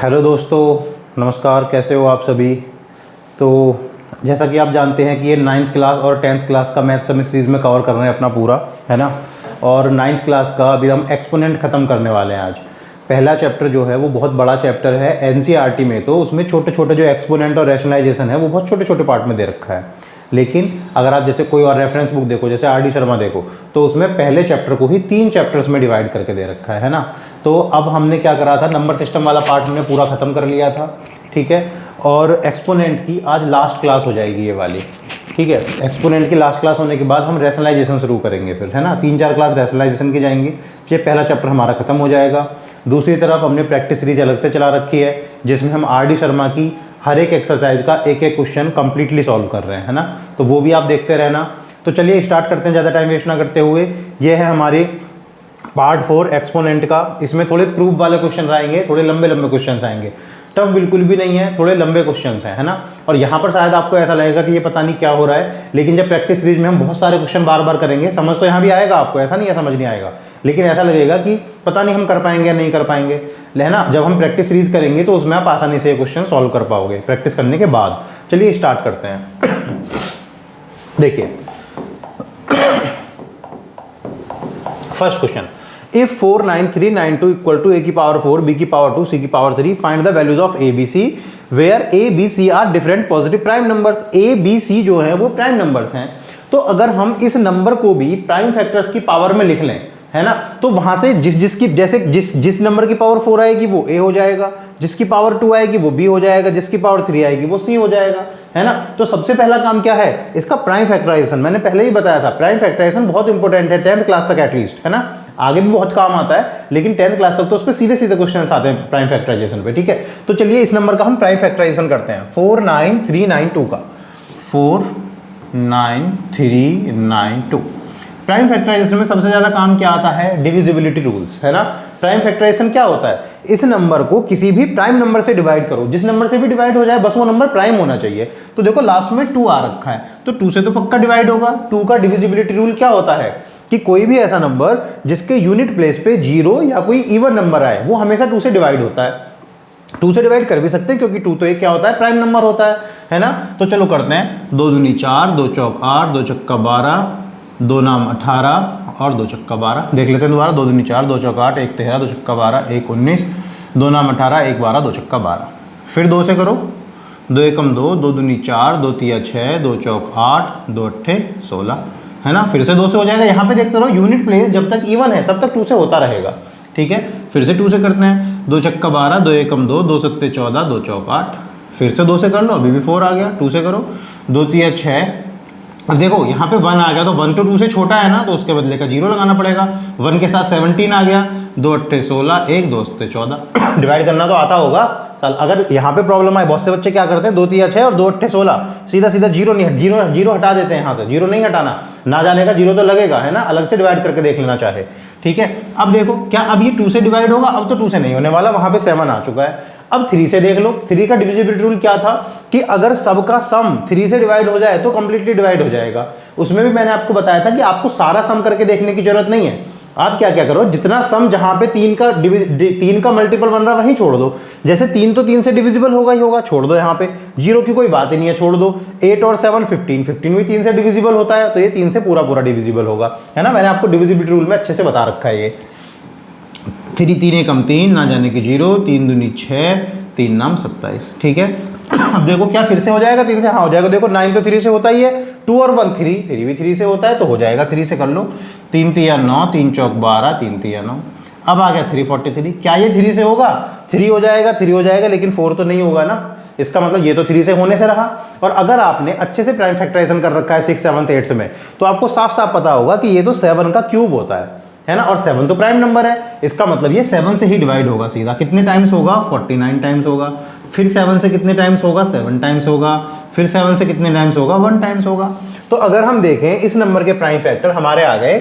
Hello दोस्तों, नमस्कार। कैसे हो आप सभी। तो जैसा कि आप जानते हैं कि ये 9th क्लास और 10th क्लास का मैथ्स हम इस सीरीज़ में कवर कर रहे हैं अपना पूरा, है ना। और 9th क्लास का अभी हम एक्सपोनेंट ख़त्म करने वाले हैं आज। पहला चैप्टर जो है वो बहुत बड़ा चैप्टर है एनसीईआरटी में, तो उसमें छोटे छोटे जो एक्सपोनेंट और रैशनलाइजेशन है वो बहुत छोटे छोटे पार्ट में दे रखा है। लेकिन अगर आप जैसे कोई और रेफरेंस बुक देखो, जैसे आर डी शर्मा देखो, तो उसमें पहले चैप्टर को ही 3 चैप्टर्स में डिवाइड करके दे रखा है ना। तो अब हमने क्या करा था, नंबर सिस्टम वाला पार्ट हमने पूरा ख़त्म कर लिया था, ठीक है। और एक्सपोनेंट की आज लास्ट क्लास हो जाएगी ये वाली, ठीक है। एक्सपोनेंट की लास्ट क्लास होने के बाद हम रैशनलाइजेशन शुरू करेंगे फिर, है ना। 3-4 क्लास रैशनलाइजेशन की जाएंगी। ये पहला चैप्टर हमारा खत्म हो जाएगा। दूसरी तरफ हमने प्रैक्टिस सीरीज अलग से चला रखी है, जिसमें हम आर डी शर्मा की हर एक एक्सरसाइज का एक एक क्वेश्चन कंप्लीटली सॉल्व कर रहे हैं, है ना। तो वो भी आप देखते रहना। तो चलिए स्टार्ट करते हैं ज़्यादा टाइम वेस्ट ना करते हुए। ये है हमारी पार्ट 4 एक्सपोनेंट का। इसमें थोड़े प्रूफ वाले क्वेश्चन आएंगे, थोड़े लंबे लंबे क्वेश्चन आएंगे। टफ बिल्कुल भी नहीं है, थोड़े लंबे क्वेश्चन हैं, है ना। और यहाँ पर शायद आपको ऐसा लगेगा कि ये पता नहीं क्या हो रहा है, लेकिन जब प्रैक्टिस सीरीज में हम बहुत सारे क्वेश्चन बार बार करेंगे, समझ तो यहाँ भी आएगा आपको, ऐसा नहीं है समझ नहीं आएगा, लेकिन ऐसा लगेगा कि पता नहीं हम कर पाएंगे या नहीं कर पाएंगे, है ना। जब हम प्रैक्टिस सीरीज करेंगे तो उसमें आप आसानी से ये क्वेश्चन सॉल्व कर पाओगे प्रैक्टिस करने के बाद। चलिए स्टार्ट करते हैं। देखिए first question, if 4 9 3 9 2 equal to a की पावर 4 b की पावर 2 c की power 3 find the values of a b c where a b c are different positive prime numbers. a b c जो है वो prime numbers हैं। तो अगर हम इस नंबर को भी प्राइम फैक्टर्स की पावर में लिख लें, है ना, तो वहां से जिस नंबर की पावर 4 आएगी वो a हो जाएगा, जिसकी पावर 2 आएगी वो b हो जाएगा, जिसकी पावर 3 आएगी वो c हो जाएगा, है ना। तो सबसे पहला काम क्या है, इसका प्राइम फैक्टराइजेशन। मैंने पहले ही बताया था प्राइम फैक्टराइजेशन बहुत इंपॉर्टेंट है 10th क्लास तक एटलीस्ट, है ना। आगे भी बहुत काम आता है, लेकिन 10th क्लास तक तो उस पर सीधे सीधे क्वेश्चन आते हैं प्राइम फैक्टराइजेशन पे, ठीक है। तो चलिए इस नंबर का हम प्राइम फैक्टराइजेशन करते हैं। 4 9 3 9 2 का 4 9 3 9 2 प्राइम फैक्टराइजेशन में सबसे ज्यादा काम क्या आता है, डिविजिबिलिटी रूल्स, है ना। प्राइम फैक्टराइजेशन क्या होता है, इस नंबर को किसी भी प्राइम नंबर से डिवाइड करो, जिस नंबर से भी डिवाइड हो जाए बस वो नंबर प्राइम होना चाहिए। तो देखो लास्ट में 2 आ रखा है, तो 2 से तो पक्का डिवाइड होगा। 2 का डिविजिबिलिटी रूल क्या होता है कि कोई भी ऐसा नंबर जिसके यूनिट प्लेस पे 0 या कोई इवन नंबर आए वो हमेशा 2 से डिवाइड होता है। 2 से डिवाइड कर भी सकते हैं क्योंकि 2 तो एक क्या होता है, प्राइम नंबर होता है ना। तो चलो करते हैं। 2 दूनी 4, 2 चौक 8, 2 चक्का 12, 2 नाम 18 और 2 चक्का 12। देख लेते हैं दोबारा। 2 दूनी 4, 2 चौक 8, 1 13, 2 चक्का 12, 1 19, 2 नाम 18, 1 12, 2 चक्का 12। फिर 2 से करो। 2 एकम 2, 2 दूनी 4, 2 तिया 6, 2 चौक 8, 2 अट्ठे 16, है ना। फिर से 2 से हो जाएगा। यहाँ पे देखते रहो यूनिट प्लेस जब तक इवन है तब तक 2 से होता रहेगा, ठीक है। फिर से 2 से करते हैं। 2 चक्का 12, 2 एकम 2, 2 सत्ते 14, 2 चौक 8। फिर से 2 से कर लो, अभी भी 4 आ गया। 2 से करो। 2 तिया 6। देखो यहाँ पे 1 आ गया, तो 1 तो 2 से छोटा है ना, तो उसके बदले का 0 लगाना पड़ेगा। 1 के साथ 17 आ गया। 2 अट्ठे 16, 1 2 सत्ते 14। डिवाइड करना तो आता होगा। चल अगर यहाँ पे प्रॉब्लम आए, बहुत से बच्चे क्या करते हैं 2 तिया 6 और 2 अट्ठे 16, सीधा सीधा जीरो हटा देते हैं यहाँ से। 0 नहीं हटाना, ना जाने का 0 तो लगेगा, है ना। अलग से डिवाइड करके देख लेना चाहे, ठीक है। अब देखो क्या अब ये 2 से डिवाइड होगा, अब तो 2 से नहीं होने वाला, वहां पे 7 आ चुका है। अब 3 से देख लो। 3 का डिविजिबिलिटी रूल क्या था कि अगर सबका सम 3 से डिवाइड हो जाए तो कंप्लीटली डिवाइड हो जाएगा। उसमें भी मैंने आपको बताया था कि आपको सारा सम करके देखने की जरूरत नहीं है। आप क्या क्या करो, जितना सम जहां पे 3 का मल्टीपल बन रहा वहीं छोड़ दो। जैसे 3 तो 3 से डिविजिबल होगा ही होगा, छोड़ दो। यहाँ पे 0 की कोई बात ही नहीं है, छोड़ दो। 8 और 7 15 भी 3 से डिविजिबल होता है, तो ये 3 से पूरा पूरा डिविजिबल होगा, है ना। मैंने आपको डिविजिबिलिटी रूल में अच्छे से बता रखा है ये। 3 एकम 3, ना जाने की 0, 3 दूनी 6, 3 नाम 27, ठीक है। अब देखो क्या फिर से हो जाएगा 3 से, हाँ हो जाएगा। देखो 9 तो 3 से होता ही है, 2 और 1 3 भी 3 से होता है, तो हो जाएगा। 3 से कर लो। 3 तिया 9, 3 चौक 12, 3 तिया 9। अब आ गया 343। क्या ये 3 से होगा? 3 हो जाएगा, 3 हो जाएगा, लेकिन 4 तो नहीं होगा ना। इसका मतलब ये तो 3 से होने से रहा। और अगर आपने अच्छे से प्राइम फैक्टराइजेशन कर रखा है 6 7 8 में, तो आपको साफ साफ पता होगा कि ये तो 7 का क्यूब होता है ना। और 7 तो प्राइम नंबर है, इसका मतलब ये 7 से ही डिवाइड होगा सीधा। कितने टाइम्स होगा? 49 टाइम्स होगा। फिर 7 से कितने टाइम्स होगा? 7 टाइम्स होगा। फिर 7 से कितने टाइम्स होगा? 1 टाइम्स होगा। तो अगर हम देखें इस नंबर के प्राइम फैक्टर हमारे आ गए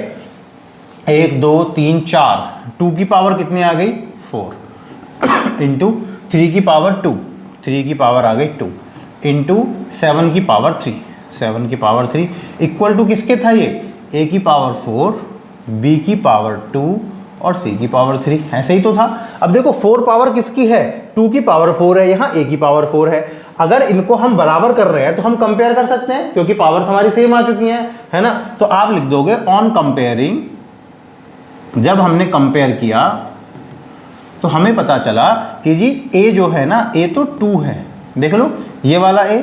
1 2 3 4। 2 की पावर कितने आ गई? 4 इंटू 3 की पावर 2, 3 की पावर आ गई 2 इंटू 7 की पावर 3, 7 की पावर 3 इक्वल टू किसके था ये? a की पावर 4, b की पावर 2 और c की पावर 3, ऐसे ही तो था। अब देखो 4 पावर किसकी है, 2 की पावर 4 है, यहाँ a की पावर 4 है। अगर इनको हम बराबर कर रहे हैं तो हम कंपेयर कर सकते हैं क्योंकि पावर्स हमारी सेम आ चुकी हैं, है ना। तो आप लिख दोगे ऑन कंपेयरिंग, जब हमने कंपेयर किया तो हमें पता चला कि जी a जो है ना, a तो 2 है, देख लो ये वाला a,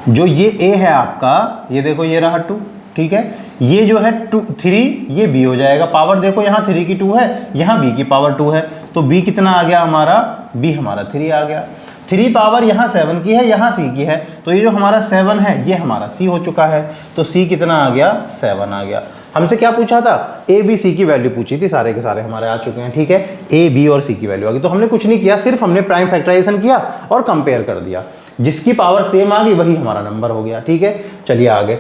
जो ये a है आपका, ये देखो ये रहा 2, ठीक है। ये जो है 3, ये b हो जाएगा। पावर देखो यहाँ 3 की 2 है, यहाँ b की पावर 2 है, तो b कितना आ गया हमारा, b हमारा 3 आ गया। 3 पावर यहाँ 7 की है, यहाँ c की है, तो ये जो हमारा 7 है ये हमारा c हो चुका है, तो c कितना आ गया, 7 आ गया। हमसे क्या पूछा था, a b c की वैल्यू पूछी थी, सारे के सारे हमारे आ चुके हैं, ठीक है। a b और c की वैल्यू आ गई, तो हमने कुछ नहीं किया, सिर्फ हमने प्राइम फैक्टराइजेशन किया और कंपेयर कर दिया, जिसकी पावर सेम आ गई वही हमारा नंबर हो गया, ठीक है। चलिए आगे।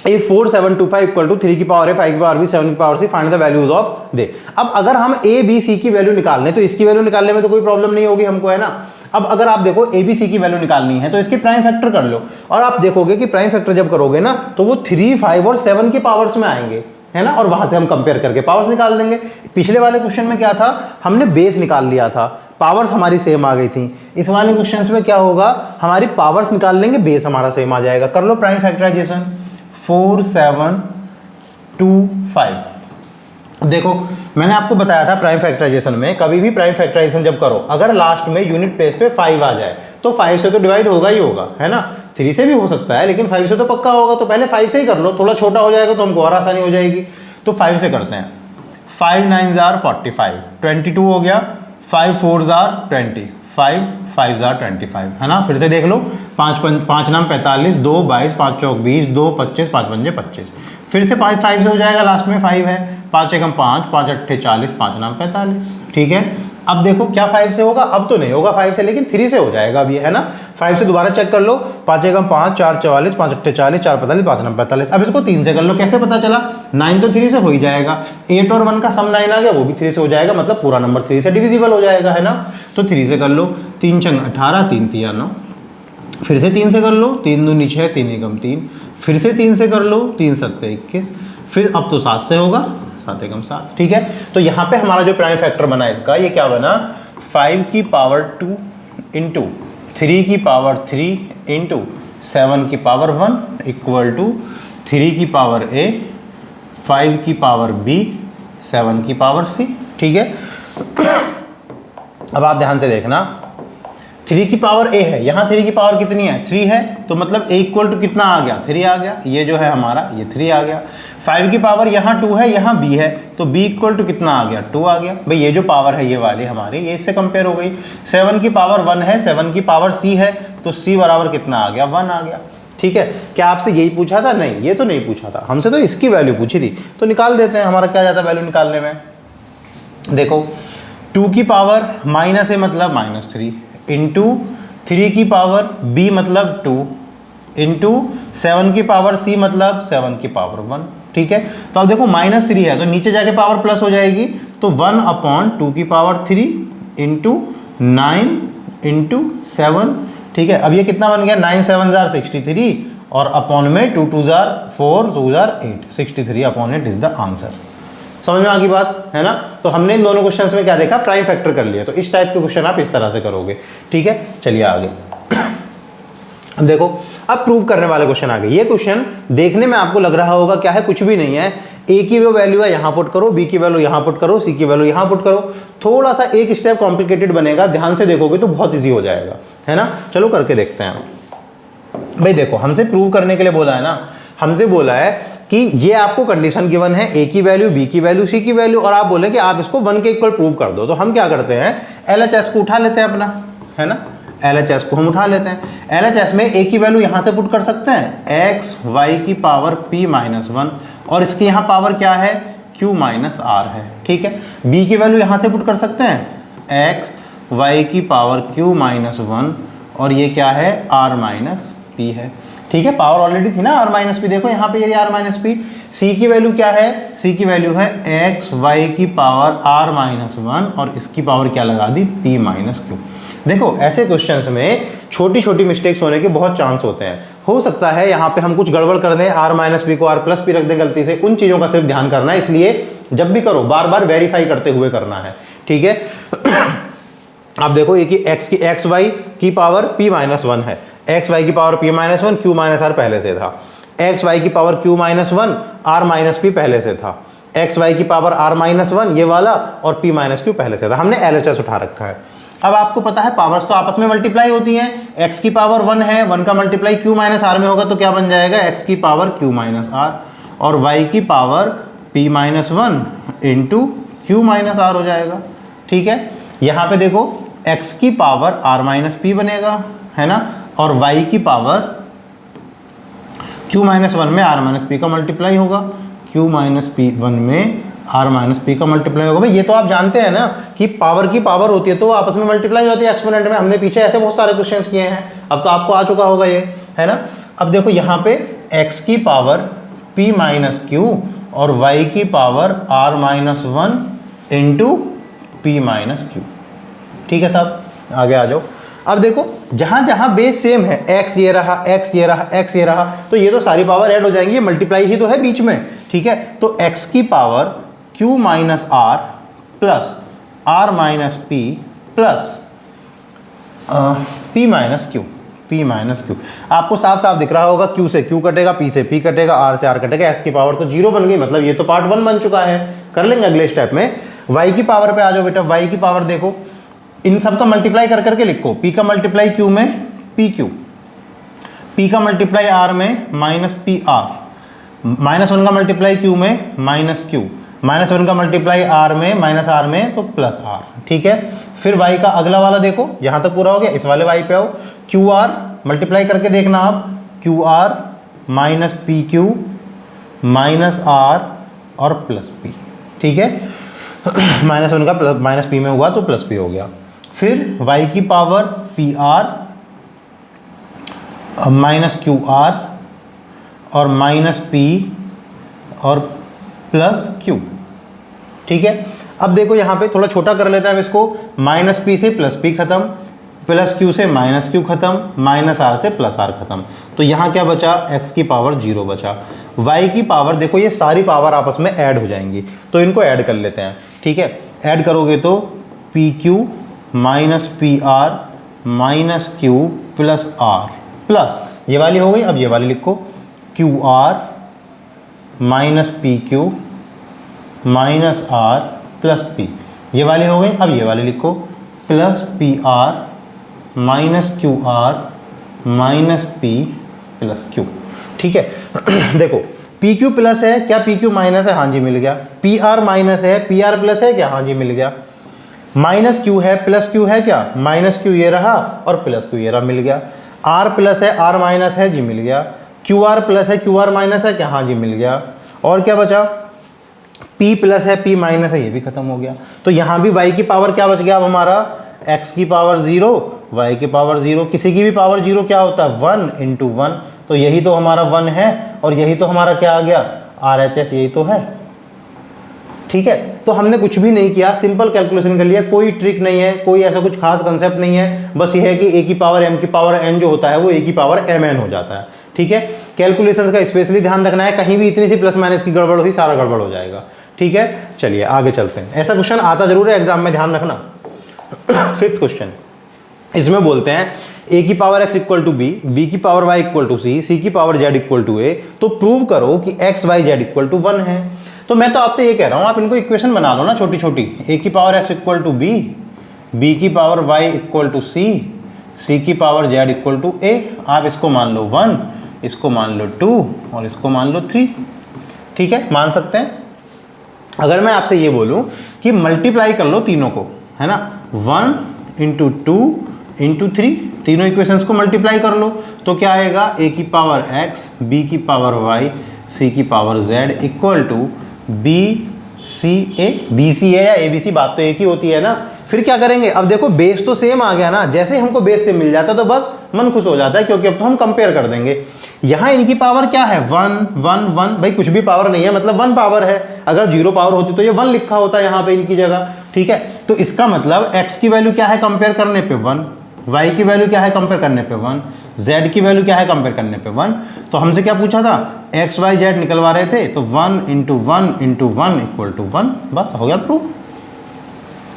If 4 7 2 5 इक्वल टू 3 की पावर है 5 की पावर भी 7 की power C, find the values of they. अब अगर हम a b c की वैल्यू निकाल लें तो इसकी वैल्यू निकालने में तो कोई प्रॉब्लम नहीं होगी हमको, है ना। अब अगर आप देखो a b c की वैल्यू निकालनी है तो इसके प्राइम फैक्टर कर लो, और आप देखोगे कि प्राइम फैक्टर जब करोगे ना तो वो 3 5 और 7 की पावर्स में आएंगे, है ना, और वहां से हम कंपेयर करके पावर्स निकाल देंगे। पिछले वाले क्वेश्चन में क्या था, हमने बेस निकाल लिया था, पावर्स हमारी सेम आ गई थी। इस वाले क्वेश्चन में क्या होगा, हमारी पावर्स निकाल लेंगे, बेस हमारा सेम आ जाएगा। कर लो प्राइम फैक्टराइजेशन, 4 7 2 5। देखो मैंने आपको बताया था प्राइम फैक्टराइजेशन में, कभी भी प्राइम फैक्टराइजेशन जब करो, अगर लास्ट में यूनिट प्लेस पे 5 आ जाए तो 5 से तो डिवाइड होगा ही होगा, है ना। 3 से भी हो सकता है लेकिन 5 से तो पक्का होगा, तो पहले 5 से ही कर लो, थोड़ा छोटा हो जाएगा तो हमको और आसानी हो जाएगी। तो 5 से करते हैं, 5 9 जार 45, 22 हो गया, 5 4 जार 20, 5 5 जार 25, है ना। फिर से देख लो, 5 नाम 45, 2 22, 5 चौक 20, 2 25, 5 पंजे 25। फिर से 5 5 से हो जाएगा, लास्ट में 5 है, 5 एकम 5, 5 अट्ठे 40, 5 नाम 45, ठीक है। अब देखो क्या 5 से होगा, अब तो नहीं होगा 5 से, लेकिन 3 से हो जाएगा अभी, है ना। 5 से दोबारा चेक कर लो, 5 एकम 5, 4 44, 5 अट्ठे 40, 4 45, 5 नाम 45। अब इसको 3 से कर लो, कैसे पता चला, 9 तो 3 से हो ही जाएगा, 8 और 1 का सम 9 आ गया, वो भी 3 से हो जाएगा, मतलब पूरा नंबर 3 से डिविजिबल हो जाएगा, है ना। तो 3 से कर लो, 3 चंग 18, 3 3 9। फिर से 3 से कर लो, 3 दूनी 6, 3 एकम 3। फिर से 3 से कर लो, 3 7 21। फिर अब तो 7 से होगा, 7 एकम 7, ठीक है। तो यहाँ पे हमारा जो प्राइम फैक्टर बना इसका, ये क्या बना, 5 की पावर 2 इंटू 3 की पावर 3 इंटू 7 की पावर 1 इक्वल टू 3 की पावर a, 5 की पावर b, 7 की पावर c, ठीक है। अब आप ध्यान से देखना, 3 की पावर a है, यहाँ 3 की पावर कितनी है, 3 है, तो मतलब a इक्वल टू कितना आ गया, 3 आ गया, ये जो है हमारा ये 3 आ गया। 5 की पावर यहाँ 2 है, यहाँ b है, तो b इक्वल टू कितना आ गया, 2 आ गया। भाई ये जो पावर है ये वाली हमारी, ये इससे कंपेयर हो गई। 7 की पावर 1 है, 7 की पावर c है, तो c बराबर कितना आ गया, 1 आ गया, ठीक है। क्या आपसे यही पूछा था, नहीं ये तो नहीं पूछा था, हमसे तो इसकी वैल्यू पूछी थी, तो निकाल देते हैं। हमारा क्या जाता है वैल्यू निकालने में, देखो 2 की पावर माइनस a मतलब -3 इंटू 3 की पावर b मतलब 2 इंटू 7 की पावर c मतलब 7 की पावर 1, ठीक है। तो अब देखो -3 है तो नीचे जाके पावर प्लस हो जाएगी, तो 1/2 की पावर 3 इंटू 9 इंटू 7, ठीक है। अब ये कितना बन गया, 9 7 जार 63 और अपॉन में 2 2 jar 4 2 jar 8, 63 upon 8 is the answer. समझ में आ गई बात, है ना। तो हमने इन दोनों क्वेश्चंस में क्या देखा, प्राइम फैक्टर कर लिया। तो इस टाइप के क्वेश्चन आप इस तरह से करोगे, ठीक है। चलिए आगे। अब देखो, अब प्रूव करने वाले क्वेश्चन आ गए। ये क्वेश्चन देखने में आपको लग रहा होगा क्या है, कुछ भी नहीं है, a की वो वैल्यू है यहाँ पुट करो, b की वैल्यू यहाँ पुट करो, c की वैल्यू यहाँ पुट करो। थोड़ा सा एक स्टेप कॉम्प्लिकेटेड बनेगा, ध्यान से देखोगे तो बहुत ईजी हो जाएगा, है ना। चलो करके देखते हैं। भाई देखो, हमसे प्रूव करने के लिए बोला है ना, हमसे बोला है कि ये आपको कंडीशन गिवन है, a की वैल्यू, b की वैल्यू, c की वैल्यू, और आप बोले कि आप इसको 1 के इक्वल प्रूव कर दो। तो हम क्या करते हैं, LHS को उठा लेते हैं अपना, है ना। LHS को हम उठा लेते हैं। LHS में a की वैल्यू यहाँ से पुट कर सकते हैं, x y की पावर p माइनस 1, और इसकी यहाँ पावर क्या है, q माइनस r है, ठीक है। b की वैल्यू यहाँ से पुट कर सकते हैं, x y की पावर q माइनस 1, और ये क्या है, r माइनस p है, ठीक है। पावर ऑलरेडी थी ना, r माइनस पी, देखो यहाँ पे ये r माइनस पी। c की वैल्यू क्या है, c की वैल्यू है x y की पावर r माइनस 1, और इसकी पावर क्या लगा दी, p माइनस q। देखो ऐसे क्वेश्चंस में छोटी छोटी मिस्टेक्स होने के बहुत चांस होते हैं, हो सकता है यहाँ पे हम कुछ गड़बड़ कर दें, आर माइनस पी को आर प्लस पी रख दें गलती से, उन चीज़ों का सिर्फ ध्यान करना है, इसलिए जब भी करो बार बार वेरीफाई करते हुए करना है, ठीक है। अब देखो ये कि एक्स वाई की पावर p माइनस वन है, एक्स वाई की power p minus one, q minus r पहले से था, एक्स वाई की power q minus one, r minus p पहले से था, एक्स वाई की पावर r माइनस वन ये वाला, और p माइनस क्यू पहले से था, हमने LHS उठा रखा है। अब आपको पता है पावर्स तो आपस में मल्टीप्लाई होती हैं, x की पावर 1 है, 1 का मल्टीप्लाई q माइनस आर में होगा तो क्या बन जाएगा, x की पावर q माइनस आर, और y की power p minus one into q minus r हो जाएगा, ठीक है। यहाँ पे देखो x की पावर r माइनस पी बनेगा, है ना, और y की पावर q माइनस वन में r माइनस पी का मल्टीप्लाई होगा, q माइनस पी वन में r माइनस पी का मल्टीप्लाई होगा। भाई ये तो आप जानते हैं ना कि पावर की पावर होती है तो वो आपस में मल्टीप्लाई होती है एक्सपोनेंट में, हमने पीछे ऐसे बहुत सारे क्वेश्चंस किए हैं, अब तो आपको आ चुका होगा ये, है ना। अब देखो यहाँ पे x की पावर p माइनस क्यू और y की power r minus one into P minus Q, ठीक है साहब, आगे आ जाओ। अब देखो जहां जहां बेस सेम है, x ये रहा, x ये रहा, x ये रहा, तो ये तो सारी पावर ऐड हो जाएंगी, ये मल्टीप्लाई ही तो है बीच में, ठीक है। तो x की power q minus r plus r minus p plus p minus q, p minus q, आपको साफ साफ दिख रहा होगा, q से q कटेगा, p से p कटेगा, r से r कटेगा, x की पावर तो 0 बन गई, मतलब ये तो पार्ट 1 बन चुका है। कर लेंगे अगले स्टेप में, y की पावर पे आ जाओ बेटा, y की पावर देखो इन सब का मल्टीप्लाई कर करके लिखो, p का मल्टीप्लाई q में पी क्यू, p का मल्टीप्लाई r में minus p r, minus one का मल्टीप्लाई q में माइनस क्यू, माइनस वन का मल्टीप्लाई r में माइनस r में तो प्लस r, ठीक है। फिर y का अगला वाला देखो, यहाँ तक पूरा हो गया, इस वाले y पे आओ, क्यू आर मल्टीप्लाई करके देखना आप, q r minus p q minus r और प्लस पी, ठीक है। माइनस वन का प्लस माइनस पी में हुआ तो प्लस पी हो गया। फिर y की power P r minus q are और माइनस पी और प्लस क्यू, ठीक है। अब देखो यहाँ पे थोड़ा छोटा कर लेते हैं हम इसको, माइनस पी से प्लस पी खत्म, प्लस क्यू से माइनस क्यू खत्म, माइनस आर से प्लस आर खत्म, तो यहाँ क्या बचा, x की पावर 0 बचा। y की पावर देखो ये सारी पावर आपस में ऐड हो जाएंगी, तो इनको ऐड कर लेते हैं, ठीक है। ऐड करोगे तो p q minus p r minus q plus r plus ये वाली हो गई। अब ये वाली लिखो, q r minus p q minus r plus p, ये वाली हो गई। अब ये वाली लिखो, plus p r minus q r minus p plus q, ठीक है। देखो पी क्यू प्लस है क्या, पी क्यू माइनस है, हाँ जी मिल गया। पी आर माइनस है, पी आर प्लस है क्या, हाँ जी मिल गया। माइनस क्यू है, प्लस क्यू है क्या, माइनस क्यू ये रहा और प्लस क्यू ये रहा, मिल गया। आर प्लस है, आर माइनस है, जी मिल गया। क्यू आर प्लस है, क्यू आर माइनस है क्या, हाँ जी मिल गया। और क्या बचा, P प्लस है, P माइनस है, ये भी खत्म हो गया। तो यहाँ भी y की पावर क्या बच गया अब हमारा, x की पावर 0, y की पावर 0, किसी की भी पावर 0 क्या होता है 1 इंटू 1, तो यही तो हमारा 1 है और यही तो हमारा क्या आ गया RHS, यही तो है, ठीक है। तो हमने कुछ भी नहीं किया, सिंपल कैलकुलेशन कर लिया, कोई ट्रिक नहीं है, कोई ऐसा कुछ खास कंसेप्ट नहीं है, बस ये है कि a की पावर m की पावर n जो होता है वो a की पावर mn हो जाता है, ठीक है। कैलकुलेशंस का स्पेशली ध्यान रखना है, कहीं भी इतनी सी प्लस माइनस की गड़बड़ हुई सारा गड़बड़ हो जाएगा, ठीक है। चलिए आगे चलते हैं, ऐसा क्वेश्चन आता जरूर है एग्जाम में, ध्यान रखना। फिफ्थ क्वेश्चन, इसमें बोलते हैं a की power x equal to b, b की power y equal to c, c की power z equal to a, तो प्रूव करो कि x y z equal to 1 है। तो मैं तो आपसे ये कह रहा हूं, आप इनको इक्वेशन बना लो ना छोटी छोटी, a की power x equal to b, b की power y equal to c, c की power z equal to a, आप इसको मान लो 1, इसको मान लो 2 और इसको मान लो 3, ठीक है, मान सकते हैं। अगर मैं आपसे ये बोलूं कि मल्टीप्लाई कर लो तीनों को, है ना, 1 इंटू 2 इंटू 3, तीनों इक्वेशंस को मल्टीप्लाई कर लो, तो क्या आएगा, a की पावर x, b की पावर y, c की power z equal to B C A, B C A या ए बी सी, बात तो एक ही होती है ना। फिर क्या करेंगे, अब देखो बेस तो सेम आ गया ना, जैसे हमको बेस से मिल जाता तो बस मन खुश हो जाता है, क्योंकि अब तो हम कंपेयर कर देंगे। यहाँ इनकी पावर क्या है 1 1 1, भाई कुछ भी पावर नहीं है, मतलब 1 पावर है, अगर 0 पावर होती तो ये 1 लिखा होता है यहाँ पे इनकी जगह, ठीक है। तो इसका मतलब x की वैल्यू क्या है कंपेयर करने पे 1, y की वैल्यू क्या है कंपेयर करने पे 1, z की वैल्यू क्या है कंपेयर करने पे 1। तो हमसे क्या पूछा था, x y z निकलवा रहे थे, तो 1 × 1 × 1 = 1, बस हो गया प्रूफ।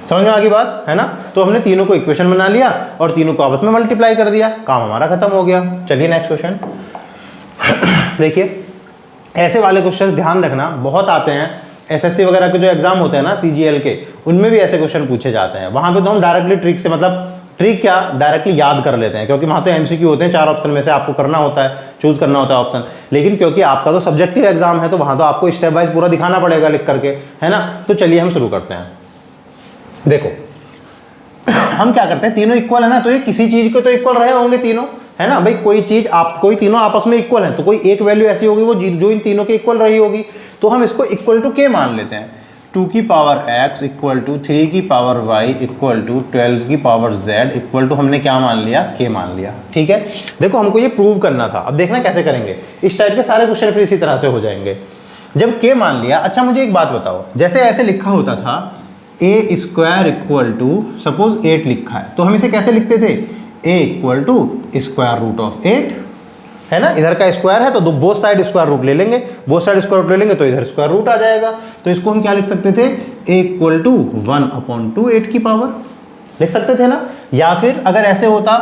समझ में आ गई बात, है ना। तो हमने तीनों को इक्वेशन बना लिया और तीनों को आपस में मल्टीप्लाई कर दिया, काम हमारा खत्म हो गया। चलिए नेक्स्ट क्वेश्चन देखिए, ऐसे वाले क्वेश्चंस ध्यान रखना बहुत आते हैं, एसएससी वगैरह के जो एग्जाम होते हैं ना सीजीएल के, उनमें भी ऐसे क्वेश्चन पूछे जाते हैं। वहां पे तो हम डायरेक्टली ट्रिक से, मतलब ट्रिक क्या, डायरेक्टली याद कर लेते हैं, क्योंकि वहां तो एमसीक्यू होते हैं, 4 ऑप्शन में से आपको करना होता है, चूज करना होता है ऑप्शन। लेकिन क्योंकि आपका तो सब्जेक्टिव एग्जाम है, तो वहां तो आपको स्टेप वाइज पूरा दिखाना पड़ेगा लिख करके, है ना। तो चलिए हम शुरू करते हैं। देखो हम क्या करते हैं, तीनों इक्वल है ना, तो ये किसी चीज को तो इक्वल रहे होंगे तीनों, है ना भाई। कोई चीज आप, कोई तीनों आपस में इक्वल है, तो कोई एक वैल्यू ऐसी होगी वो जो इन तीनों के इक्वल रही होगी। तो हम इसको इक्वल टू के मान लेते हैं। 2 की पावर x इक्वल टू 3 की पावर y इक्वल टू 12 की पावर z इक्वल टू, हमने क्या मान लिया, k मान लिया। ठीक है, देखो हमको ये प्रूव करना था। अब देखना कैसे करेंगे, इस टाइप के सारे क्वेश्चन फिर इसी तरह से हो जाएंगे। जब k मान लिया, अच्छा मुझे एक बात बताओ, जैसे ऐसे लिखा होता था a square equal to, suppose 8 लिखा है, तो हम इसे कैसे लिखते थे, a equal to square root of 8, है ना। इधर का स्क्वायर है तो बोथ साइड स्क्वायर रूट ले लेंगे, बोथ साइड स्क्वायर रूट ले लेंगे तो इधर स्क्वायर रूट आ जाएगा। तो इसको हम क्या लिख सकते थे, a इक्वल टू 1/2 8 की पावर लिख सकते थे ना। या फिर अगर ऐसे होता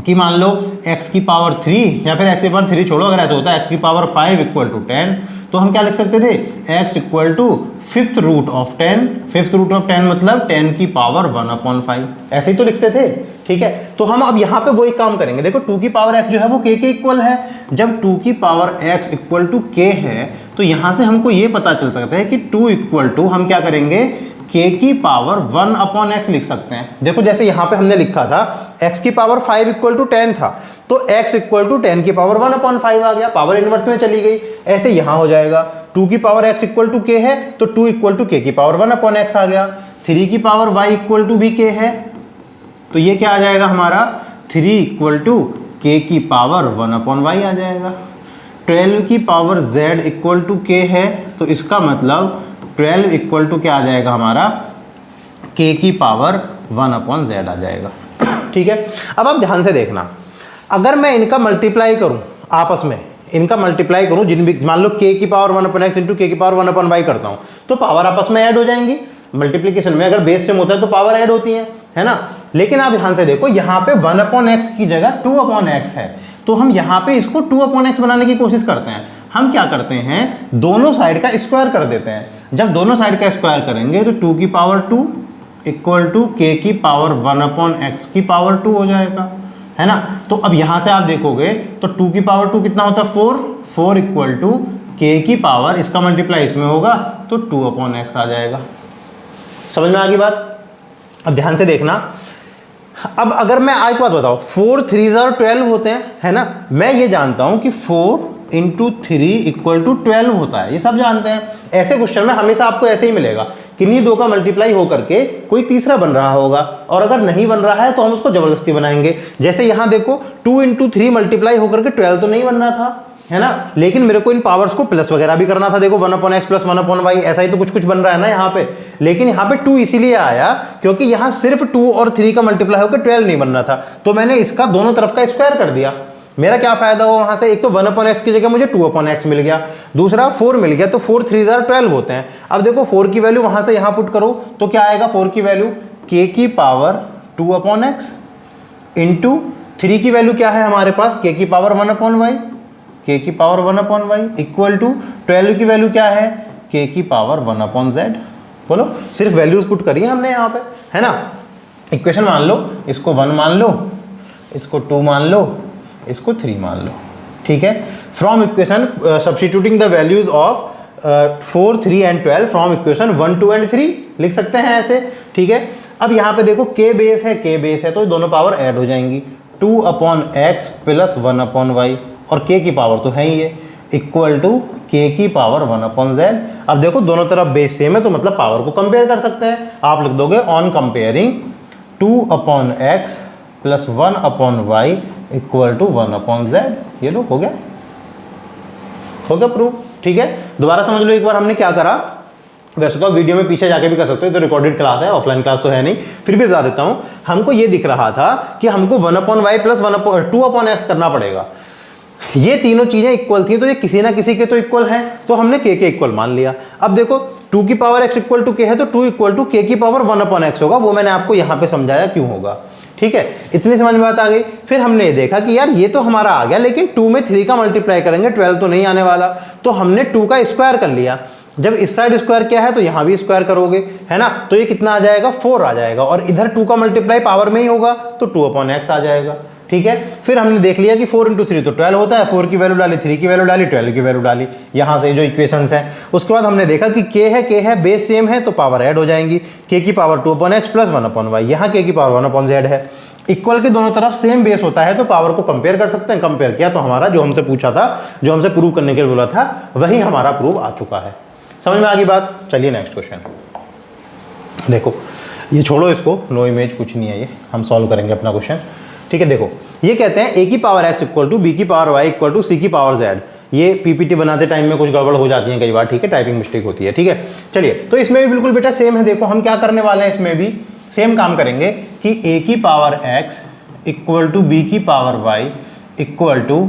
कि मान लो x की पावर 3, या फिर x की पावर 3 छोड़ो, अगर ऐसे होता x की पावर 5 इक्वल टू 10, तो हम क्या लिख सकते थे, x equal to 5th root of 10, 5th root of 10 मतलब 10 की पावर 1/5, ऐसे ही तो लिखते थे। ठीक है, तो हम अब यहाँ पे वही काम करेंगे। देखो 2 की पावर x जो है वो k के इक्वल है। जब 2 की power x equal to k है, तो यहाँ से हमको ये पता चल सकता है कि 2 इक्वल टू, हम क्या करेंगे, k की पावर 1/x लिख सकते हैं। देखो जैसे यहाँ पे हमने लिखा था x की पावर 5 इक्वल टू 10 था, तो x इक्वल टू 10 की पावर 1/5 आ गया, पावर इनवर्स में चली गई। ऐसे यहाँ हो जाएगा, 2 की power x equal to k है, तो 2 इक्वल टू k की पावर 1/x आ गया। 3 की पावर y इक्वल टू भी k है, तो ये क्या आ जाएगा हमारा, 3 इक्वल टू k की पावर 1/y आ जाएगा। 12 की power z equal to k है, तो इसका मतलब 12 इक्वल टू क्या आ जाएगा हमारा, k की पावर 1/z आ जाएगा। ठीक है, अब आप ध्यान से देखना, अगर मैं इनका मल्टीप्लाई करूं आपस में, इनका मल्टीप्लाई करूं, जिन भी मान लो k की पावर 1/x इंटू k की पावर 1/y करता हूं, तो पावर आपस में ऐड हो जाएंगी। मल्टीप्लिकेशन में अगर बेस सेम होता है तो पावर ऐड होती है ना। लेकिन आप ध्यान से देखो, यहाँ पे 1/x की जगह 2/x है, तो हम यहाँ पे इसको 2/x बनाने की कोशिश करते हैं। हम क्या करते हैं, दोनों साइड का स्क्वायर कर देते हैं। जब दोनों साइड का स्क्वायर करेंगे तो 2 की पावर 2 इक्वल टू k की पावर 1/x की पावर 2 हो जाएगा, है ना। तो अब यहाँ से आप देखोगे तो 2 की पावर 2 कितना होता है, 4 इक्वल टू k की पावर, इसका मल्टीप्लाई इसमें होगा तो 2/x आ जाएगा। समझ में आ गई बात। अब ध्यान से देखना, अब अगर मैं आज बात बताऊं, 4 3 और 12 होते हैं, है ना। मैं ये जानता हूं कि 4 × 3 इक्वल टू 12 होता है, ये सब जानते हैं। ऐसे क्वेश्चन में हमेशा आपको ऐसे ही मिलेगा, किन्हीं दो का मल्टीप्लाई होकर के कोई तीसरा बन रहा होगा, और अगर नहीं बन रहा है तो हम उसको जबरदस्ती बनाएंगे। जैसे यहां देखो 2 × 3 मल्टीप्लाई होकर के 12 तो नहीं बन रहा था, है ना, लेकिन मेरे को इन पावर्स को प्लस वगैरह भी करना था। देखो 1/x प्लस 1/y, ऐसा ही तो कुछ कुछ बन रहा है ना यहाँ पे। लेकिन यहाँ पे 2 इसीलिए आया क्योंकि यहाँ सिर्फ 2 और 3 का मल्टीप्लाई होकर 12 नहीं बन रहा था, तो मैंने इसका दोनों तरफ का स्क्वायर कर दिया। मेरा क्या फायदा हुआ वहां से, एक तो 1/x की जगह मुझे 2/x मिल गया, दूसरा 4 मिल गया, तो 4 3 12 होते हैं। अब देखो 4 की वैल्यू वहां से यहाँ पुट करो तो क्या आएगा, 4 की वैल्यू k की पावर 2/x इंटू 3 की वैल्यू क्या है हमारे पास, k की पावर 1/y, k की पावर 1/y इक्वल टू 12 की वैल्यू क्या है, k की पावर 1/z। बोलो, सिर्फ वैल्यूज पुट करिए हमने यहाँ पे, है ना। इक्वेशन मान लो, इसको 1 मान लो, इसको 2 मान लो, इसको 3 मान लो। ठीक है, from equation substituting the values of 4 3 and 12 from equation 1 2 and 3 लिख सकते हैं ऐसे। ठीक है, अब यहाँ पे देखो k बेस है तो दोनों पावर ऐड हो जाएंगी, 2/x प्लस 1/y, और k की पावर तो है ही है, इक्वल टू k की पावर 1/z। अब देखो दोनों तरफ बेस सेम है, तो मतलब पावर को कंपेयर कर सकते हैं। आप लिख दोगे on comparing 2/x plus 1/y equal to 1/z। ये लो, हो गया प्रूफ। ठीक है, दोबारा समझ लो एक बार हमने क्या करा। वैसे तो आप वीडियो में पीछे जाके भी कर सकते हो, तो रिकॉर्डेड क्लास है, ऑफलाइन क्लास तो है नहीं, फिर भी बता देता हूं। हमको ये दिख रहा था कि हमको 1/y प्लस 2/x करना पड़ेगा। ये तीनों चीजें इक्वल थी, तो ये किसी ना किसी के तो इक्वल है, तो हमने k के इक्वल मान लिया। अब देखो 2 की power x equal to k है, तो 2 इक्वल टू k की पावर 1/x होगा। वो मैंने आपको यहां पे समझाया क्यों होगा, ठीक है। इतनी समझ में बात आ गई। फिर हमने ये देखा कि यार ये तो हमारा आ गया, लेकिन 2 में 3 का मल्टीप्लाई करेंगे 12 तो नहीं आने वाला, तो हमने 2 का स्क्वायर कर लिया। जब इस साइड स्क्वायर किया है तो यहां भी स्क्वायर करोगे, है ना, तो ये कितना आ जाएगा 4 आ जाएगा, और इधर 2 का मल्टीप्लाई पावर में ही होगा तो 2/x आ जाएगा, ठीक है। फिर हमने देख लिया कि 4 × 3 तो 12 होता है, 4 की वैल्यू डाली, 3 की वैल्यू डाली, 12 की वैल्यू डाली, यहां से जो इक्वेशंस है। उसके बाद हमने देखा कि k है बेस सेम है तो पावर ऐड हो जाएंगी, k की पावर 2/x प्लस 1/y, यहाँ k की पावर 1/z है। इक्वल के दोनों तरफ सेम बेस होता है तो पावर को कंपेयर कर सकते हैं। कंपेयर किया तो हमारा जो हमसे पूछा था, जो हमसे प्रूव करने के लिए बोला था, वही हमारा प्रूव आ चुका है। समझ में आ गई बात। चलिए नेक्स्ट क्वेश्चन देखो, ये छोड़ो इसको, नो इमेज कुछ नहीं है, ये हम सॉल्व करेंगे अपना क्वेश्चन, ठीक है। देखो ये कहते हैं a की power x equal to b की power y equal to c की पावर z। ये पीपीटी बनाते टाइम में कुछ गड़बड़ हो जाती है कई बार, ठीक है, टाइपिंग मिस्टेक होती है, ठीक है। चलिए, तो इसमें भी बिल्कुल बेटा सेम है। देखो हम क्या करने वाले हैं, इसमें भी सेम काम करेंगे कि a की power x equal to b की power y equal to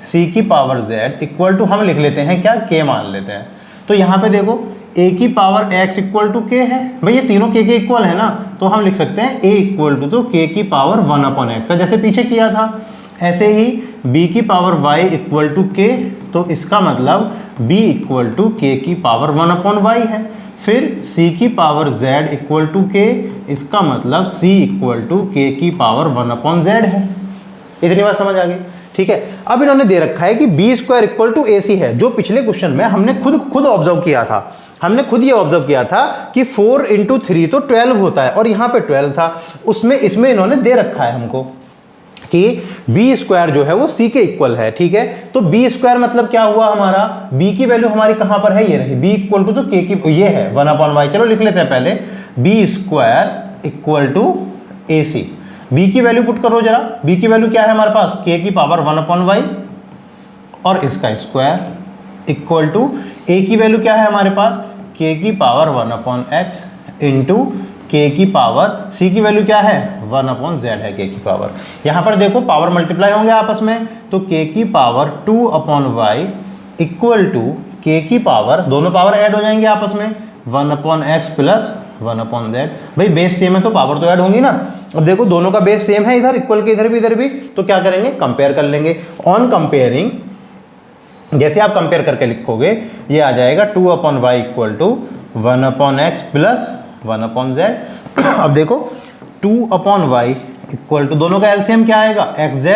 c की पावर z इक्वल टू हम लिख लेते हैं क्या, k मान लेते हैं। तो यहाँ पे देखो a की power x equal to k है, भाई ये तीनों k के इक्वल है ना, तो हम लिख सकते हैं a इक्वल टू तो k की पावर 1/x है, जैसे पीछे किया था। ऐसे ही b की power y equal to k, तो इसका मतलब b इक्वल टू k की पावर 1/y है। फिर c की power z equal to k, इसका मतलब c इक्वल टू k की पावर 1/z है। इतनी बात समझ आ गई, ठीक है। अब इन्होंने दे रखा है कि B square equal to a सी है, जो पिछले क्वेश्चन में हमने खुद ऑब्जर्व किया था। हमने खुद ये ऑब्जर्व किया था कि 4 × 3 तो 12 होता है, और यहाँ पे 12 था, उसमें इसमें इन्होंने दे रखा है हमको कि बी स्क्वायर जो है वो सी के इक्वल है, ठीक है। तो बी स्क्वायर मतलब क्या हुआ हमारा, बी की वैल्यू हमारी कहाँ पर है, ये रही, बी इक्वल टू तो के की, ये है 1/y। चलो लिख लेते हैं पहले, b square equal to a c. b की वैल्यू पुट करो जरा, b की वैल्यू क्या है हमारे पास, k की पावर 1/y और इसका स्क्वायर इक्वल टू a की वैल्यू क्या है हमारे पास, k की पावर 1/x इंटू k की पावर, c की वैल्यू क्या है 1/z है, k की पावर। यहाँ पर देखो पावर मल्टीप्लाई होंगे आपस में, तो k की power 2/y equal to k की पावर, दोनों पावर ऐड हो जाएंगे आपस में, 1/x प्लस 1/z। भाई बेस सेम है तो पावर तो ऐड होंगी ना। अब देखो दोनों का बेस सेम है, इधर इक्वल के इधर भी, तो क्या करेंगे, कंपेयर कर लेंगे। ऑन कंपेयरिंग, जैसे आप कंपेयर करके लिखोगे, ये आ जाएगा 2/y equal to 1/x plus 1/z। अब देखो 2/y इक्वल टू, दोनों का एलसीएम क्या आएगा, xz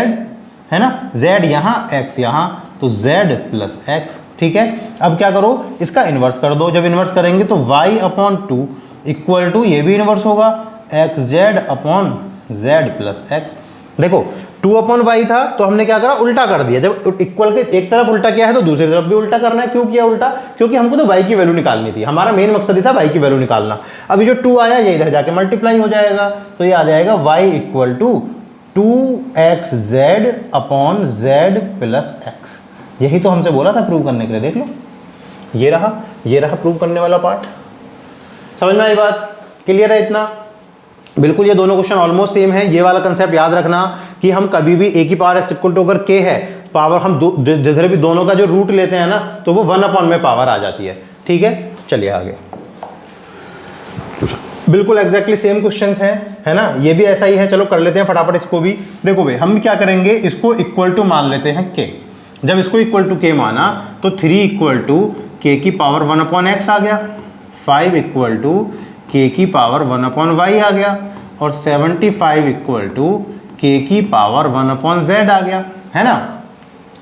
है ना, z यहाँ x यहाँ, तो z प्लस x, ठीक है। अब क्या करो, इसका इन्वर्स कर दो। जब इन्वर्स करेंगे तो y/2 इक्वल टू, ये भी इन्वर्स होगा, xz/z प्लस x। देखो 2/y था तो हमने क्या करा, उल्टा कर दिया। जब इक्वल के एक तरफ उल्टा किया है तो दूसरी तरफ भी उल्टा करना है। क्यों किया उल्टा, क्योंकि हमको तो y की वैल्यू निकालनी थी, हमारा मेन मकसद ही था y की वैल्यू निकालना। अभी जो 2 आया ये इधर जाके मल्टीप्लाई हो जाएगा, तो ये आ जाएगा y equal to 2xz/z plus x। यही तो हमसे बोला था प्रूव करने के लिए, देख लो ये रहा प्रूव करने वाला पार्ट। समझ में आई बात, क्लियर है इतना। बिल्कुल ये दोनों क्वेश्चन ऑलमोस्ट सेम है। ये वाला कंसेप्ट याद रखना कि हम कभी भी a की पावर x इक्वल टू अगर k है, पावर हम जिधर भी दोनों का जो रूट लेते हैं ना, तो वो 1/, में पावर आ जाती है, ठीक है। चलिए आगे, बिल्कुल एग्जैक्टली सेम क्वेश्चंस हैं, है ना, ये भी ऐसा ही है। चलो कर लेते हैं फटाफट इसको भी। देखो भाई हम क्या करेंगे, इसको इक्वल टू मान लेते हैं k। जब इसको इक्वल टू k माना तो 3 इक्वल टू k की पावर 1/x आ गया, 5 इक्वल टू k की पावर 1/y आ गया, और 75 इक्वल टू k की पावर 1/z आ गया, है ना।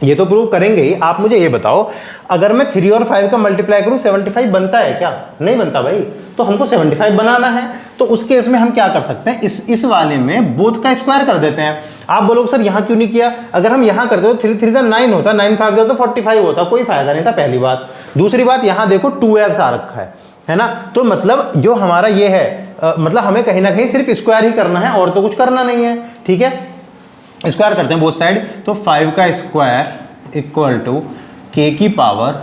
ये तो प्रूव करेंगे ही। आप मुझे ये बताओ, अगर मैं 3 और 5 का मल्टीप्लाई करूं 75 बनता है क्या, नहीं बनता भाई। तो हमको 75 बनाना है, तो उस केस में हम क्या कर सकते हैं, इस वाले में बोथ का स्क्वायर कर देते हैं। आप बोलोगे सर यहाँ क्यों नहीं किया, अगर हम यहाँ करते तो 3 3 9 होता, 9 5 तो 45 होता, कोई फायदा नहीं था, पहली बात। दूसरी बात, यहाँ देखो 2x आ रखा है ना, तो मतलब जो हमारा ये है, मतलब हमें कहीं ना कहीं सिर्फ स्क्वायर ही करना है और तो कुछ करना नहीं है, ठीक है। स्क्वायर करते हैं बोथ साइड, तो 5 का स्क्वायर इक्वल टू k की पावर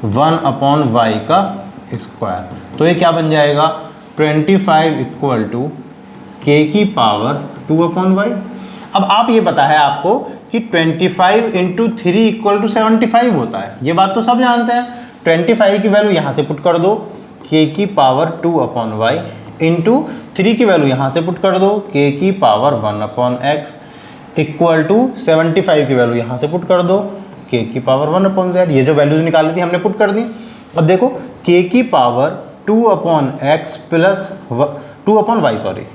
1/y का स्क्वायर। तो ये क्या बन जाएगा 25 इक्वल टू के की पावर 2/y। अब आप ये पता है आपको कि 25 इंटू 3 इक्वल टू 75 होता है, ये बात तो सब जानते हैं। 25 की वैल्यू यहाँ से पुट कर दो के की पावर 2/y इंटू 3 की वैल्यू यहाँ से पुट कर दो के की पावर 1/x इक्वल टू 75 की वैल्यू यहाँ से पुट कर दो के की पावर 1/z। ये जो वैल्यूज निकाली थी हमने पुट कर दी। अब देखो के की power 2/x plus 2/y sorry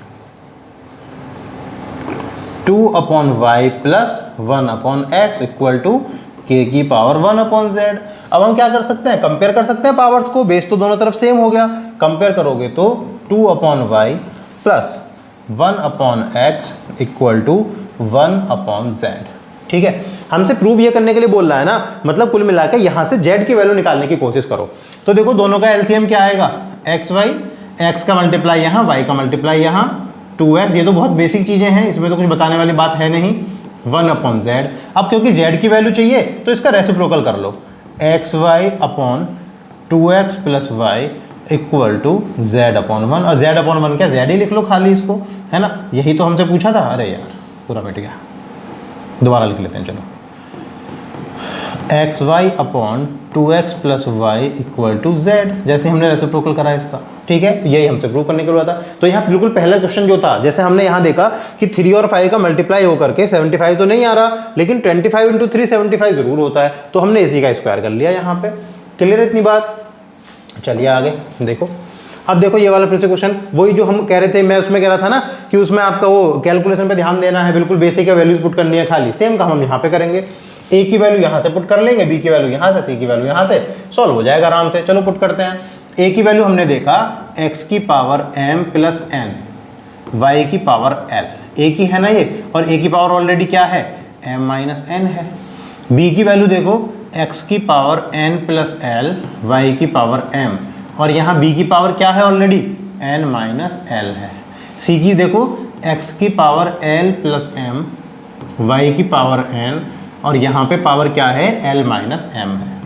2/y plus 1/x equal to k की पावर 1/z। अब हम क्या कर सकते हैं, कंपेयर कर सकते हैं पावर्स को, बेस तो दोनों तरफ सेम हो गया। कंपेयर करोगे तो 2/y plus 1/x equal to 1/z। ठीक है, हमसे प्रूव ये करने के लिए बोल रहा है ना, मतलब कुल मिलाकर यहाँ से z की वैल्यू निकालने की कोशिश करो। तो देखो दोनों का एलसीएम क्या आएगा xy, x का मल्टीप्लाई यहाँ, y का मल्टीप्लाई यहाँ 2x। ये तो बहुत बेसिक चीज़ें हैं, इसमें तो कुछ बताने वाली बात है नहीं। 1/z। अब क्योंकि z की वैल्यू चाहिए तो इसका रेसिप्रोकल कर लो xy upon 2x plus y equal to z/1। और z/1 क्या, z ही लिख लो खाली इसको, है ना, यही तो हमसे पूछा था। अरे यार पूरा मिट गया, दोबारा लिख लेते हैं चलो। xy upon 2x plus y equal to z, जैसे हमने रेसिप्रोकल करा इसका। ठीक है, तो यही हमसे प्रूव करने के लिए था। तो यहाँ बिल्कुल पहला क्वेश्चन जो था, जैसे हमने यहाँ देखा कि 3 और 5 का मल्टीप्लाई होकर के 75 तो नहीं आ रहा, लेकिन 25 इंटू 3 75 जरूर होता है, तो हमने इसी का स्क्वायर कर लिया यहाँ पे। क्लियर है इतनी बात? चलिए आगे देखो। अब देखो ये वाला फिर से क्वेश्चन, वही जो हम कह रहे थे, मैं उसमें कह रहा था ना कि उसमें आपका वो कैलकुलेशन पे ध्यान देना है, बिल्कुल बेसिक है, वैल्यूज पुट करनी है खाली। सेम काम हम यहाँ पे करेंगे, ए की वैल्यू यहाँ से पुट कर लेंगे, बी की वैल्यू यहाँ से, सी की वैल्यू यहाँ से, सॉल्व हो जाएगा आराम से। चलो पुट करते हैं। ए की वैल्यू हमने देखा x की power m plus n, y की पावर l, ए की है ना ये, और ए की पावर ऑलरेडी क्या है m माइनस n है। बी की वैल्यू देखो x की power n plus l, y की पावर m, और यहाँ b की पावर क्या है ऑलरेडी n माइनस l है। सी की देखो x की पावर l प्लस m, y की पावर n, और यहाँ पे पावर क्या है l माइनस m है।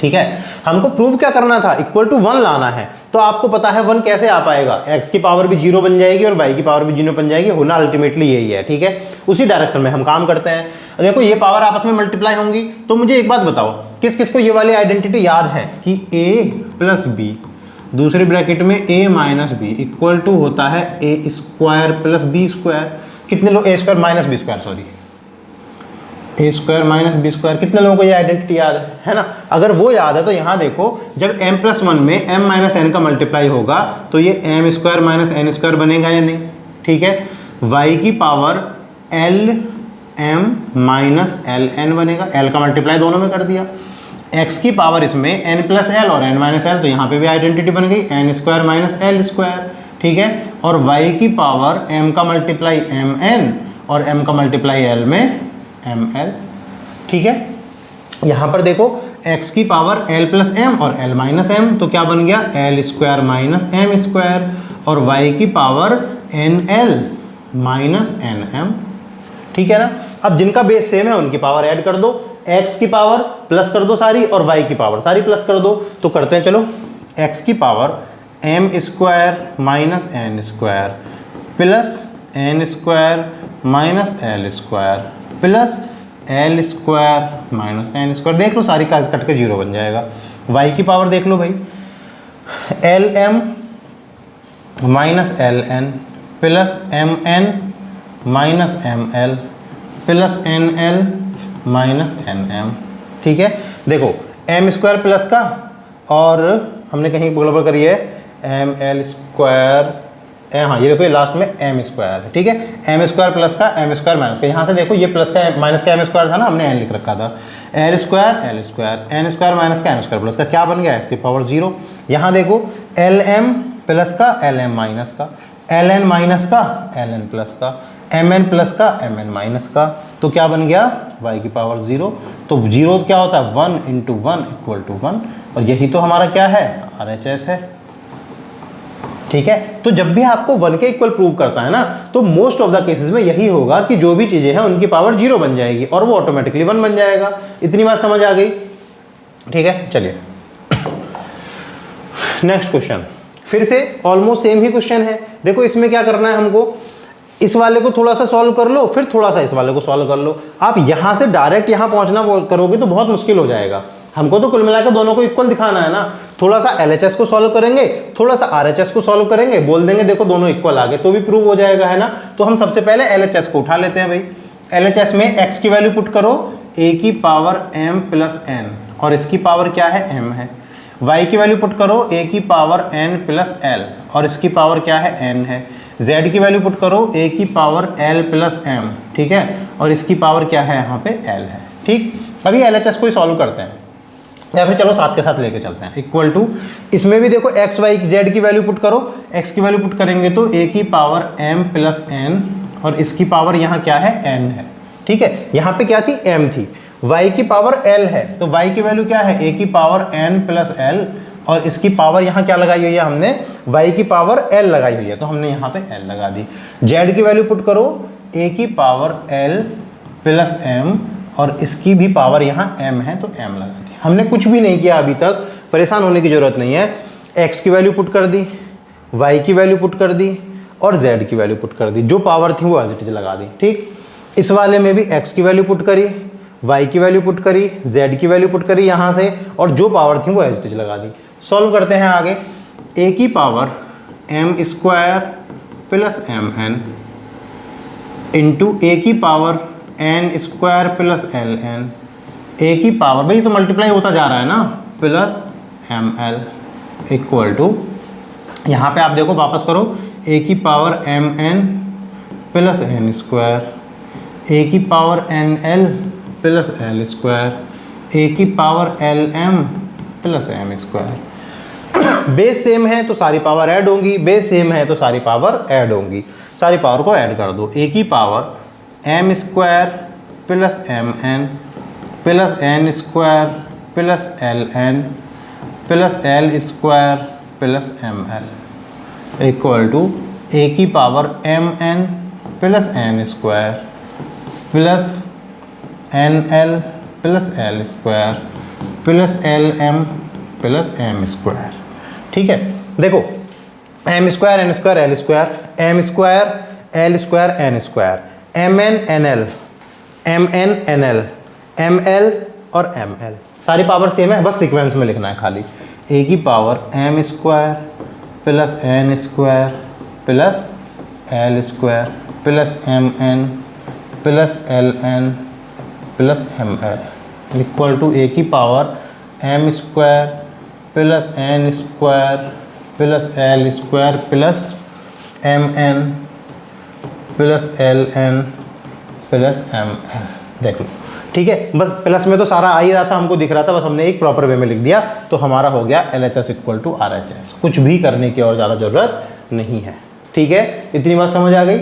ठीक है, हमको प्रूव क्या करना था, इक्वल टू 1 लाना है। तो आपको पता है 1 कैसे आ पाएगा, x की पावर भी 0 बन जाएगी और y की पावर भी 0 बन जाएगी, होना अल्टीमेटली यही है। ठीक है, उसी डायरेक्शन में हम काम करते हैं। देखो ये पावर आपस में मल्टीप्लाई होंगी, तो मुझे एक बात बताओ, किस किस को ये वाली आइडेंटिटी याद है कि a प्लस बी, दूसरे ब्रैकेट में a minus b equal to होता है a square plus b square. कितने लोग, a square minus b square, sorry a square minus b square, कितने लोगों को ये आइडेंटिटी याद है ना? अगर वो याद है तो यहाँ देखो, जब m प्लस 1 में m माइनस n का मल्टीप्लाई होगा तो ये m square minus n square बनेगा या नहीं? ठीक है, y की पावर l m minus l n बनेगा, l का मल्टीप्लाई दोनों में कर दिया। x की पावर इसमें n प्लस एल और n माइनस एल, तो यहाँ पे भी आइडेंटिटी बन गई n square minus l square. ठीक है, और y की पावर m का मल्टीप्लाई एम एन और m का मल्टीप्लाई l में ml। ठीक है, यहाँ पर देखो x की पावर l प्लस m और l माइनस m, तो क्या बन गया l square minus m square, और y की पावर nl माइनस nm। ठीक है ना, अब जिनका बेस सेम है उनकी पावर ऐड कर दो, x की पावर प्लस कर दो सारी और y की पावर सारी प्लस कर दो। तो करते हैं चलो, x की power m square minus n square plus n square minus l square plus l square minus n square, देख लो सारी का कट के 0 बन जाएगा। y की पावर देख लो भाई, l m minus l n plus m n minus m l plus n l minus n m. ठीक है, देखो एम स्क्वायर प्लस का, और हमने कहीं गड़बड़ करी है एम एल स्क्वायर, हाँ ये देखो ये लास्ट में एम स्क्वायर है। ठीक है, एम स्क्वायर प्लस का एम स्क्वायर माइनस का, यहाँ से देखो ये प्लस का माइनस का एम स्क्वायर था ना, हमने एन लिख रखा था, l square n square minus का एम स्क्वायर प्लस का क्या बन गया एक्स की पावर 0। यहाँ देखो एल एम प्लस का एल एम माइनस का, एल एन माइनस का एल एन प्लस का, एम एन प्लस का एम एन माइनस का, तो क्या बन गया y की पावर 0। तो 0 क्या होता है 1 इंटू 1 इक्वल टू 1, और यही तो हमारा क्या है RHS है। ठीक है, तो जब भी आपको 1 के इक्वल प्रूव करता है ना, तो मोस्ट ऑफ द केसेस में यही होगा कि जो भी चीजें हैं उनकी पावर 0 बन जाएगी और वो ऑटोमेटिकली 1 बन जाएगा। इतनी बात समझ आ गई? ठीक है, चलिए नेक्स्ट क्वेश्चन, फिर से ऑलमोस्ट सेम ही क्वेश्चन है। देखो इसमें क्या करना है हमको, इस वाले को थोड़ा सा सॉल्व कर लो, फिर थोड़ा सा इस वाले को सॉल्व कर लो। आप यहाँ से डायरेक्ट यहाँ पहुँचना करोगे तो बहुत मुश्किल हो जाएगा। हमको तो कुल मिलाकर दोनों को इक्वल दिखाना है ना। थोड़ा सा LHS को सॉल्व करेंगे, थोड़ा सा RHS को सॉल्व करेंगे, बोल देंगे देखो दोनों इक्वल आ गए, तो भी प्रूव हो जाएगा, है ना। तो हम सबसे पहले LHS को उठा लेते हैं भाई। LHS में x की वैल्यू पुट करो a की पावर m प्लस n, और इसकी पावर क्या है, m है। y की वैल्यू पुट करो a की पावर n प्लस l, और इसकी पावर क्या है, n है। z की वैल्यू पुट करो a की पावर l प्लस m, ठीक है, और इसकी पावर क्या है, यहाँ पे l है। ठीक, अभी LHS को ही सॉल्व करते हैं, या फिर चलो साथ के साथ लेके चलते हैं। इक्वल टू, इसमें भी देखो x y z की वैल्यू पुट करो। x की वैल्यू पुट करेंगे तो a की पावर m प्लस n, और इसकी पावर यहाँ क्या है, n है। ठीक है, यहाँ पे क्या थी, m थी। y की पावर l है, तो y की वैल्यू क्या है, a की पावर n प्लस l, और इसकी पावर यहाँ क्या लगाई हुई है हमने, y की पावर l लगाई हुई है, तो हमने यहाँ पे l लगा दी। z की वैल्यू पुट करो a की पावर l प्लस m, और इसकी भी पावर यहाँ m है, तो m लगा दी। हमने कुछ भी नहीं किया अभी तक, परेशान होने की जरूरत नहीं है। x की वैल्यू पुट कर दी, y की वैल्यू पुट कर दी, और z की वैल्यू पुट कर दी, जो पावर थी वो एज इट इज लगा दी। ठीक, इस वाले में भी x की वैल्यू पुट करी, y की वैल्यू पुट करी, z की वैल्यू पुट करी यहाँ से, और जो पावर थी वो एज इट इज लगा दी। सॉल्व करते हैं आगे। a की power m square plus mn into a की power n square plus ln, a की पावर, भाई तो मल्टीप्लाई होता जा रहा है ना, प्लस ml इक्वल टू, यहाँ पे आप देखो वापस करो, a की power mn plus n square, a की power nl plus l square, a की power lm plus m square. Base same है तो सारी पावर ऐड होंगी, बेस सेम है तो सारी पावर ऐड होंगी। सारी पावर को ऐड कर दो, a की power m square plus mn plus n square plus ln plus l square plus ml equal to a की power mn plus n square plus nl plus l square plus lm plus m square. ठीक है, देखो m square n square l square, m square l square n square, mn nl, mn nl, ml और ml, सारी power same है, बस sequence में लिखना है खाली। a की power m square plus n square plus l square plus mn plus ln plus ml equal to a की power m square plus n square plus l square plus mn plus ln plus ml। देख लो, ठीक है, बस plus में तो सारा आ ही रहा था, हमको दिख रहा था, बस हमने एक प्रॉपर वे में लिख दिया, तो हमारा हो गया LHS इक्वल टू RHS। कुछ भी करने की और ज़्यादा ज़रूरत नहीं है। ठीक है, इतनी बात समझ आ गई।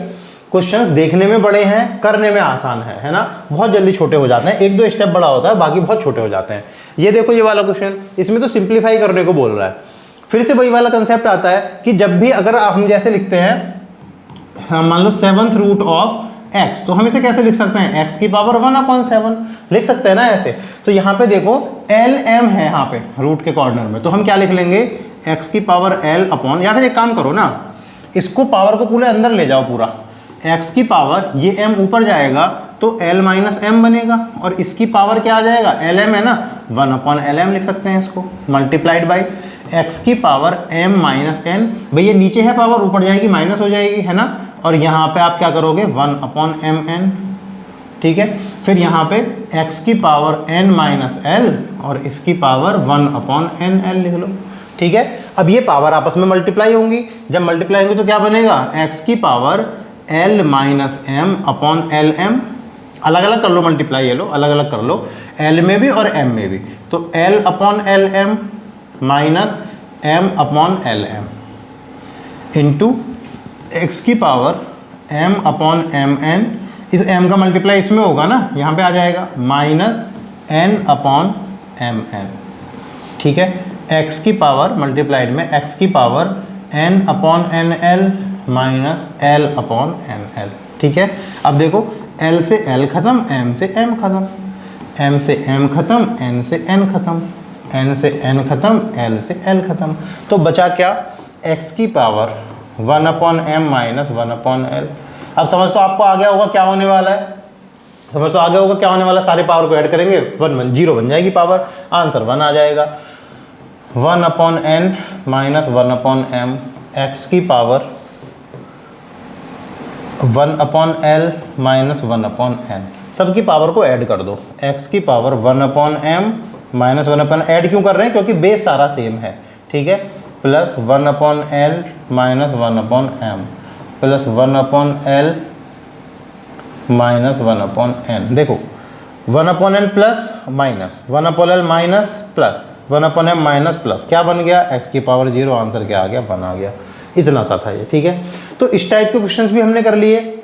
क्वेश्चंस देखने में बड़े हैं, करने में आसान है ना, बहुत जल्दी छोटे हो जाते हैं, एक दो स्टेप बड़ा होता है, बाकी बहुत छोटे हो जाते हैं। ये देखो ये वाला क्वेश्चन, इसमें तो सिंप्लीफाई करने को बोल रहा है। फिर से वही वाला कंसेप्ट आता है कि जब भी अगर हम जैसे लिखते हैं, मान लो 7th रूट ऑफ x, तो हम इसे कैसे लिख सकते हैं, x की पावर 1/7 लिख सकते हैं ना ऐसे। तो यहाँ पे देखो lm है यहाँ पे रूट के कॉर्नर में, तो हम क्या लिख लेंगे, x की पावर l अपॉन, या फिर एक काम करो ना, इसको पावर को पूरे अंदर ले जाओ पूरा, x की पावर ये m ऊपर जाएगा तो l माइनस m बनेगा, और इसकी पावर क्या आ जाएगा, lm है ना, 1/lm लिख सकते हैं इसको, मल्टीप्लाइड बाई x की पावर m माइनस n, भाई ये नीचे है पावर, ऊपर जाएगी माइनस हो जाएगी, है ना, और यहाँ पे आप क्या करोगे 1/mn। ठीक है, फिर यहाँ पे x की पावर n माइनस l, और इसकी पावर 1/nl लिख लो। ठीक है, अब ये पावर आपस में मल्टीप्लाई होंगी, जब मल्टीप्लाई होंगी तो क्या बनेगा, x की पावर l minus m upon lm, अलग अलग कर लो मल्टीप्लाई, ये लो अलग अलग कर लो, l में भी और m में भी, तो l upon lm minus m upon lm into x की पावर m अपॉन mn, इस m का मल्टीप्लाई इसमें होगा ना, यहाँ पे आ जाएगा माइनस n अपॉन mn। ठीक है, x की पावर मल्टीप्लाइड में x की power n upon nl minus l upon nl। ठीक है, अब देखो l से l खत्म, m से m खत्म, m से m खत्म, n से n खत्म, n से n खत्म, l से l खत्म, तो बचा क्या, x की पावर 1/m माइनस 1/l। अब समझ तो आपको आ गया होगा क्या होने वाला है, समझ तो आ गया होगा क्या होने वाला है। सारे पावर को ऐड करेंगे 0 बन जाएगी पावर, आंसर 1 आ जाएगा। 1/n माइनस 1/m, x की पावर 1/l माइनस 1/n, सबकी पावर को ऐड कर दो। x की power 1/m minus 1/n, add क्यों कर रहे हैं, क्योंकि बेस सारा सेम है, ठीक है, plus 1/l minus 1/m plus 1/l minus 1/n। देखो 1/n plus minus 1/l minus plus 1/m minus plus, क्या बन गया, x की पावर 0, आंसर क्या आ गया, 1 आ गया। इतना सा था ये, ठीक है। तो इस टाइप के क्वेश्चंस भी हमने कर लिए,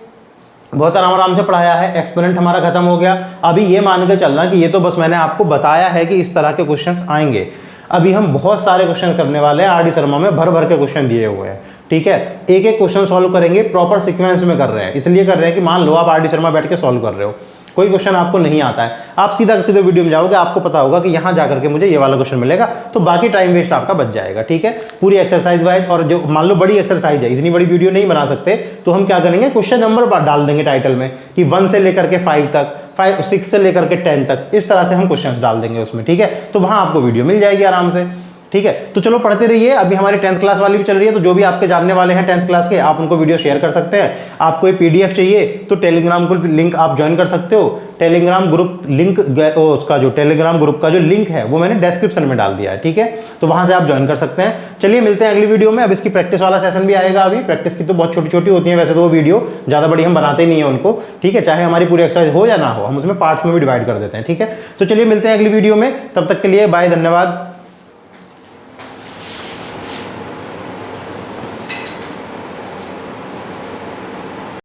बहुत आराम से पढ़ाया है, एक्सपेरिमेंट हमारा खत्म हो गया। अभी ये मान के चलना कि ये तो बस मैंने आपको बताया है कि इस तरह के क्वेश्चंस आएंगे। अभी हम बहुत सारे क्वेश्चन करने वाले हैं, आर.डी. शर्मा में भर भर के क्वेश्चन दिए हुए हैं, ठीक है। एक एक क्वेश्चन सॉल्व करेंगे, प्रॉपर सीक्वेंस में कर रहे हैं, इसलिए कर रहे हैं कि मान लो आप आर.डी. शर्मा बैठ के सॉल्व कर रहे हो, कोई क्वेश्चन आपको नहीं आता है, आप सीधा वीडियो में जाओगे, आपको पता होगा कि यहाँ जाकर के मुझे ये वाला क्वेश्चन मिलेगा, तो बाकी टाइम वेस्ट आपका बच जाएगा, ठीक है। पूरी एक्सरसाइज वाइज, और जो मान लो बड़ी एक्सरसाइज है, इतनी बड़ी वीडियो नहीं बना सकते, तो हम क्या करेंगे, क्वेश्चन नंबर डाल देंगे टाइटल में कि 1 से लेकर के 5 तक, 6 से लेकर के 10 तक, इस तरह से हम क्वेश्चन डाल देंगे उसमें, ठीक है। तो वहाँ आपको वीडियो मिल जाएगी आराम से, ठीक है। तो चलो पढ़ते रहिए। अभी हमारी 10th क्लास वाली भी चल रही है, तो जो भी आपके जानने वाले हैं 10th क्लास के, आप उनको वीडियो शेयर कर सकते हैं। आपको ये PDF चाहिए तो टेलीग्राम को लिंक आप ज्वाइन कर सकते हो, टेलीग्राम ग्रुप लिंक, उसका जो टेलीग्राम ग्रुप का जो लिंक है वो मैंने डिस्क्रिप्शन में डाल दिया है, ठीक है, तो वहां से आप ज्वाइन कर सकते हैं। चलिए मिलते हैं अगली वीडियो में। अब इसकी प्रैक्टिस वाला सेशन भी आएगा, अभी प्रैक्टिस की तो बहुत छोटी छोटी होती है वैसे तो वो वीडियो, ज़्यादा बड़ी हम बनाते नहीं है उनको, ठीक है, चाहे हमारी पूरी एक्सरसाइज हो या ना हो, हम उसमें पार्ट्स में भी डिवाइड कर देते हैं, ठीक है। तो चलिए मिलते हैं अगली वीडियो में, तब तक के लिए बाय, धन्यवाद।